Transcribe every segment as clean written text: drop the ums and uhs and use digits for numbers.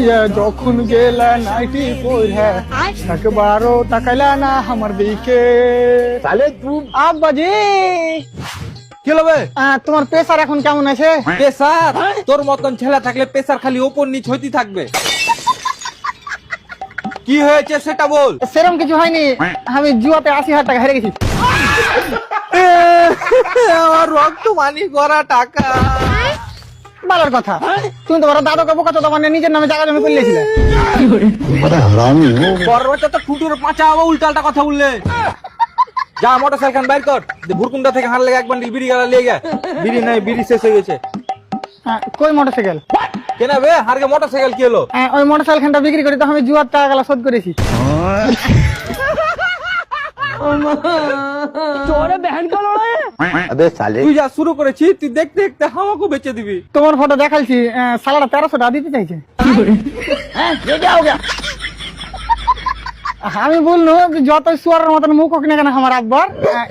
দিয়া যখন গেলা নাইটি পরে একবারও তাকাইলা না আমার দিকে। তাহলে তুই আব্বাজি কি হবে তোমার প্রেসার এখন কেমন আছে? প্রেসার? তোর মতন ছেলে থাকলে প্রেসার খালি ওপর নিচ হইতে থাকবে। কি হয়েছে সেটা বল। সেরকম কিছু হয়নি, আমি জুয়াতে 80,000 টাকা হেরে গেছি। আমার রক্ত মানি করা টাকা। ভালোর কথা, তুমি তোমার দাদাকে বোকা চোদা মানে নিজের নামে জায়গা জমি করলেছিলে। পরবর্তী তো ফুটুর পাঁচা আবার উল্টালটা কথা বললে। যা মোটর সাইকেল বাইর কর, ভুরকুন্ডা থেকে হারলে এক বান্ডিল বিড়ি গালা লিয়ে গে। বিড়ি নাই, বিড়ি শেষ হয়ে গেছে। কই মোটরসাইকেল? কেন বে হারকে মোটর সাইকেল কি হলো? ওই মোটরসাইকেলটা বিক্রি করে তো আমি জুয়ার টাকা গেলা শোধ করেছি। अबे साले তুই যা শুরু করেছিস, তুই দেখতে দেখতে আমাকেও বেচে দিবি। তোমার ফটো দেখাইছি, সালাটা 1300 টাকা দিতে চাইছে। আমি বললো যত সুয়ারের মতন মুখ হোক না কেন আমার আব্বার,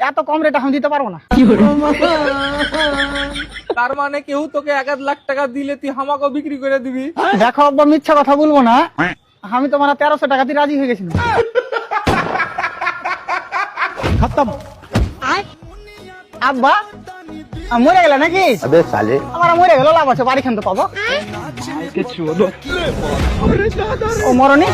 এত কম রেট আমি দিতে পারবো না। তার মানে কেউ তোকে 1 লাখ টাকা দিলে তুই আমাকেও বিক্রি করে দিবি? দেখো আব্বা, মিথ্যা কথা বলবো না, আমি তোমার 1300 টাকা দিয়ে রাজি হয়ে গেছি। খতম। আব্বা মরে গেলে নাকি? अबे साले আমার মরে গেল, লাভ আছে, বাড়ি খান তো পাবো। ও মরনি